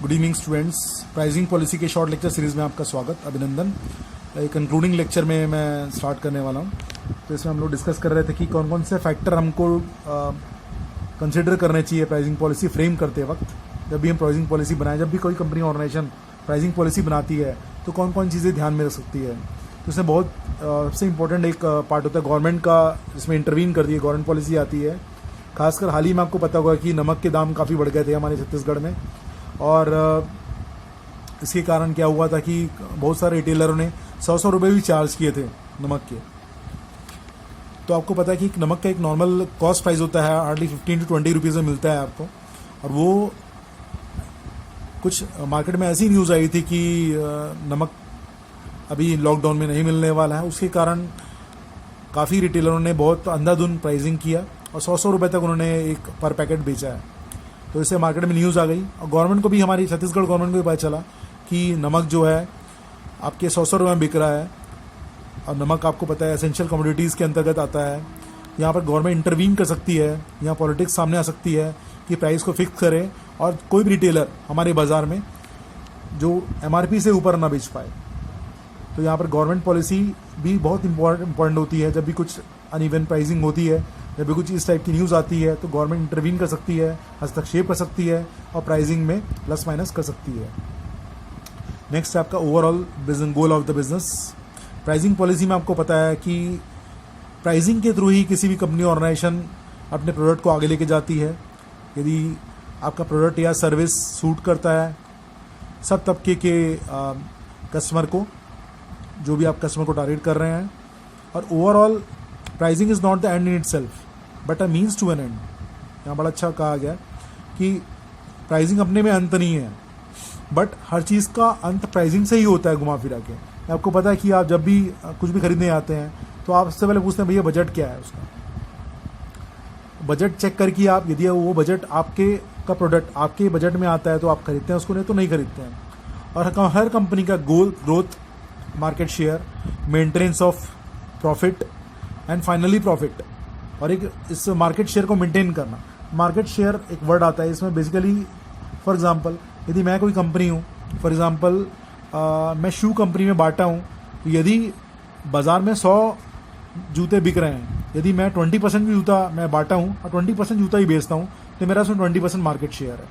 Good evening students. Pricing policy के short lecture series में आपका स्वागत, अभिनंदन। एक कंक्लूडिंग लेक्चर में मैं स्टार्ट करने वाला हूँ। तो इसमें हम लोग डिस्कस कर रहे थे कि कौन कौन से फैक्टर हमको कंसिडर करने चाहिए प्राइसिंग पॉलिसी फ्रेम करते वक्त। जब भी हम प्राइसिंग पॉलिसी बनाएं, जब भी कोई कंपनी ऑर्गेनाइजेशन प्राइसिंग पॉलिसी बनाती है तो कौन कौन चीज़ें ध्यान में रख सकती है। तो इसमें बहुत सबसे इंपॉर्टेंट एक पार्ट होता है गवर्नमेंट का, इसमें इंटरवीन करती है, गवर्नमेंट पॉलिसी आती है। खासकर हाल ही में आपको पता होगा कि नमक के दाम काफ़ी बढ़ गए थे हमारे छत्तीसगढ़ में, और इसके कारण क्या हुआ था कि बहुत सारे रिटेलरों ने 100 रुपये भी चार्ज किए थे नमक के। तो आपको पता है कि नमक का एक नॉर्मल कॉस्ट प्राइस होता है, हार्डली 15 to 20 रुपीज़ में मिलता है आपको। और वो कुछ मार्केट में ऐसी न्यूज़ आई थी कि नमक अभी लॉकडाउन में नहीं मिलने वाला है, उसके कारण काफ़ी रिटेलरों ने बहुत अंधाधुंध प्राइसिंग किया और 100 रुपये तक उन्होंने एक पर पैकेट बेचा है। तो इससे मार्केट में न्यूज़ आ गई और गवर्नमेंट को भी, हमारी छत्तीसगढ़ गवर्नमेंट को भी पता चला कि नमक जो है आपके 100 रुपये में बिक रहा है। और नमक आपको पता है एसेंशियल कमोडिटीज़ के अंतर्गत आता है। यहाँ पर गवर्नमेंट इंटरवीन कर सकती है, यहाँ पॉलिटिक्स सामने आ सकती है कि प्राइस को फिक्स करे और कोई भी रिटेलर हमारे बाज़ार में जो MRP से ऊपर ना बेच पाए। तो यहाँ पर गवर्नमेंट पॉलिसी भी बहुत इंपॉर्टेंट होती है। जब भी कुछ अनइवन प्राइसिंग होती है, जब भी कुछ इस टाइप की न्यूज़ आती है तो गवर्नमेंट इंटरवीन कर सकती है, हस्तक्षेप कर सकती है और प्राइसिंग में प्लस माइनस कर सकती है। नेक्स्ट है आपका overall business goal of the business. Pricing policy में आपको पता है कि प्राइसिंग के थ्रू ही किसी भी कंपनी ऑर्गेनाइजेशन अपने प्रोडक्ट को आगे लेके जाती है। यदि आपका प्रोडक्ट या सर्विस सूट करता है सब तबके के कस्टमर को, जो भी आप कस्टमर को टारगेट कर रहे हैं। और overall pricing is not the end in itself but a means to an end. यहाँ बड़ा अच्छा कहा गया कि प्राइसिंग अपने में अंत नहीं है, बट हर चीज़ का अंत प्राइसिंग से ही होता है घुमा फिरा के। आपको पता है कि आप जब भी कुछ भी खरीदने आते हैं तो आप सबसे पहले पूछते हैं भैया बजट क्या है उसका। बजट चेक करके आप, यदि वो बजट आपके का प्रोडक्ट आपके बजट में आता है तो आप खरीदते हैं उसको, नहीं तो नहीं खरीदते हैं। और हर कंपनी का goal growth, market share, maintenance of profit and finally profit, और एक इस मार्केट शेयर को मेंटेन करना। मार्केट शेयर एक वर्ड आता है इसमें, बेसिकली फॉर एग्जांपल यदि मैं कोई कंपनी हूँ, फॉर एग्जांपल मैं शू कंपनी में बाटा हूँ, तो यदि बाज़ार में 100 जूते बिक रहे हैं, यदि मैं 20% भी जूता मैं बाटा हूँ और 20% जूता ही बेचता हूँ, तो मेरा उसमें 20% मार्केट शेयर है।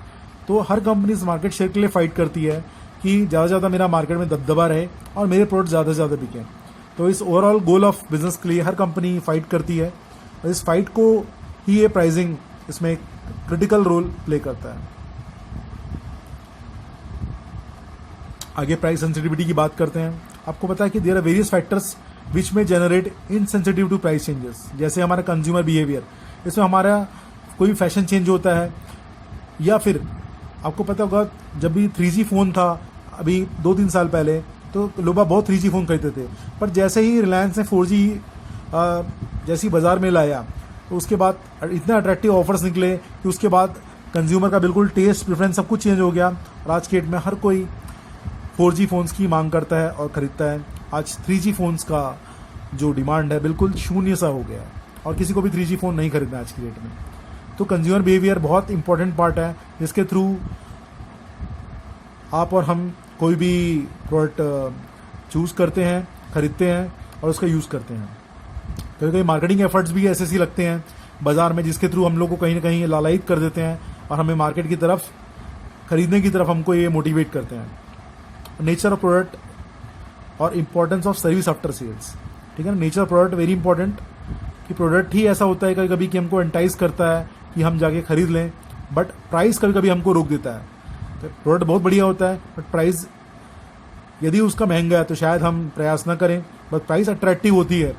तो हर कंपनी इस मार्केट शेयर के लिए फाइट करती है कि ज़्यादा से ज़्यादा मेरा मार्केट में दबदबा रहे और मेरे प्रोडक्ट ज़्यादा से ज़्यादा बिकें। तो इस ओवरऑल गोल ऑफ बिजनेस के लिए हर कंपनी फाइट करती है और इस फाइट को ही ये प्राइसिंग इसमें एक क्रिटिकल रोल प्ले करता है। आगे प्राइस सेंसिटिविटी की बात करते हैं। आपको पता है कि there are various factors which में generate insensitive to price changes. जैसे हमारा कंज्यूमर बिहेवियर, इसमें हमारा कोई फैशन चेंज होता है, या फिर आपको पता होगा जब भी 3G फ़ोन था अभी 2-3 साल पहले, तो लोग बहुत 3G फ़ोन खरीदते थे। पर जैसे ही रिलायंस ने 4G जैसी बाज़ार में लाया तो उसके बाद इतना अट्रैक्टिव ऑफर्स निकले कि उसके बाद कंज्यूमर का बिल्कुल टेस्ट, प्रेफरेंस सब कुछ चेंज हो गया। और आज के डेट में हर कोई 4G फ़ोन्स की मांग करता है और ख़रीदता है। आज 3G फ़ोन्स का जो डिमांड है बिल्कुल शून्य सा हो गया है और किसी को भी 3G फ़ोन नहीं खरीदना आज की डेट में। तो कंज्यूमर बिहेवियर बहुत इंपॉर्टेंट पार्ट है, जिसके थ्रू आप और हम कोई भी प्रोडक्ट चूज़ करते हैं, खरीदते हैं और उसका यूज़ करते हैं। कभी कभी मार्केटिंग एफर्ट्स भी ऐसे लगते हैं बाज़ार में, जिसके थ्रू हम लोग को कहीं ना कहीं लालायित कर देते हैं और हमें मार्केट की तरफ, खरीदने की तरफ हमको ये मोटिवेट करते हैं। नेचर ऑफ प्रोडक्ट और importance of service after sales, ठीक है ना। Nature of product very important, कि प्रोडक्ट ही ऐसा होता है कभी कभी कि हमको एंटाइज करता है कि हम जाके खरीद लें, बट प्राइस कभी कभी हमको रोक देता है। तो प्रोडक्ट बहुत बढ़िया होता है बट प्राइस यदि उसका महंगा है तो शायद हम प्रयास ना करें, बट प्राइस अट्रैक्टिव होती है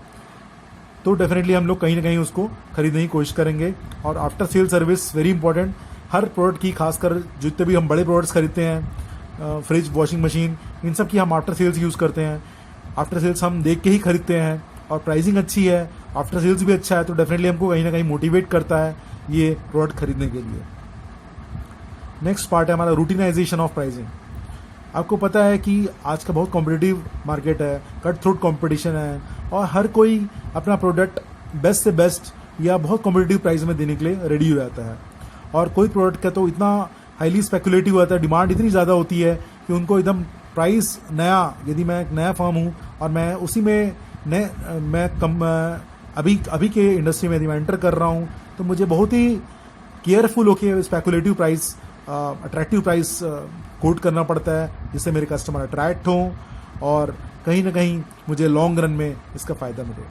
तो डेफिनेटली हम लोग कहीं ना कहीं उसको खरीदने की कोशिश करेंगे। और after sale service very important, हर प्रोडक्ट की, खासकर जितने भी हम बड़े प्रोडक्ट्स खरीदते हैं, फ्रिज, वॉशिंग मशीन, इन सब की हम आफ्टर सेल्स यूज़ करते हैं। आफ्टर सेल्स हम देख के ही खरीदते हैं और प्राइसिंग अच्छी है, आफ्टर सेल्स भी अच्छा है, तो डेफिनेटली हमको कहीं ना कहीं मोटिवेट करता है ये प्रोडक्ट खरीदने के लिए। नेक्स्ट पार्ट है हमारा रूटीनाइजेशन ऑफ प्राइसिंग। आपको पता है कि आज का बहुत कॉम्पिटिटिव मार्केट है, कट थ्रोट कॉम्पिटिशन है और हर कोई अपना प्रोडक्ट बेस्ट से बेस्ट या बहुत कॉम्पिटिटिव प्राइस में देने के लिए रेडी हो जाता है। और कोई प्रोडक्ट का तो इतना हाईली स्पेकुलेटिव होता है, डिमांड इतनी ज़्यादा होती है कि उनको एकदम प्राइस नया, यदि मैं एक नया फर्म हूँ और मैं उसी में अभी के इंडस्ट्री में यदि मैं एंटर कर रहा हूँ, तो मुझे बहुत ही केयरफुल होकर speculative price, attractive price quote करना पड़ता है, जिससे मेरे कस्टमर अट्रैक्ट हों और कहीं ना कहीं मुझे लॉन्ग रन में इसका फ़ायदा मिले।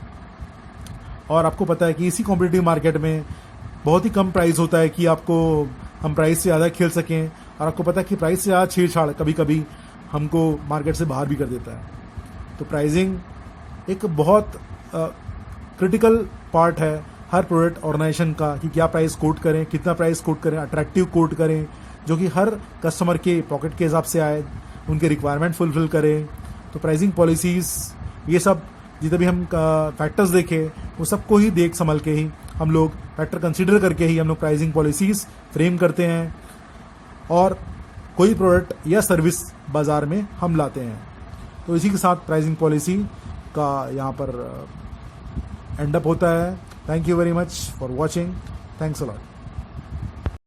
और आपको पता है कि इसी कॉम्पिटिटिव मार्केट में बहुत ही कम प्राइस होता है कि आपको हम प्राइस से ज़्यादा खेल सकें, और आपको पता है कि प्राइस से ज़्यादा छेड़छाड़ कभी कभी हमको मार्केट से बाहर भी कर देता है। तो प्राइसिंग एक बहुत क्रिटिकल पार्ट है हर प्रोडक्ट ऑर्गेनाइजेशन का, कि क्या प्राइस कोट करें, कितना प्राइस कोट करें, अट्रैक्टिव कोट करें जो कि हर कस्टमर के पॉकेट के हिसाब से आए, उनके रिक्वायरमेंट फुलफिल करें। तो प्राइसिंग पॉलिसीज़, ये सब जितने भी हम फैक्टर्स देखें, वो सबको ही देख संभल के ही हम लोग फैक्टर कंसीडर करके ही हम लोग प्राइसिंग पॉलिसीज़ फ्रेम करते हैं और कोई प्रोडक्ट या सर्विस बाज़ार में हम लाते हैं। तो इसी के साथ प्राइसिंग पॉलिसी का यहाँ पर एंड अप होता है। Thank you very much for watching. Thanks a lot.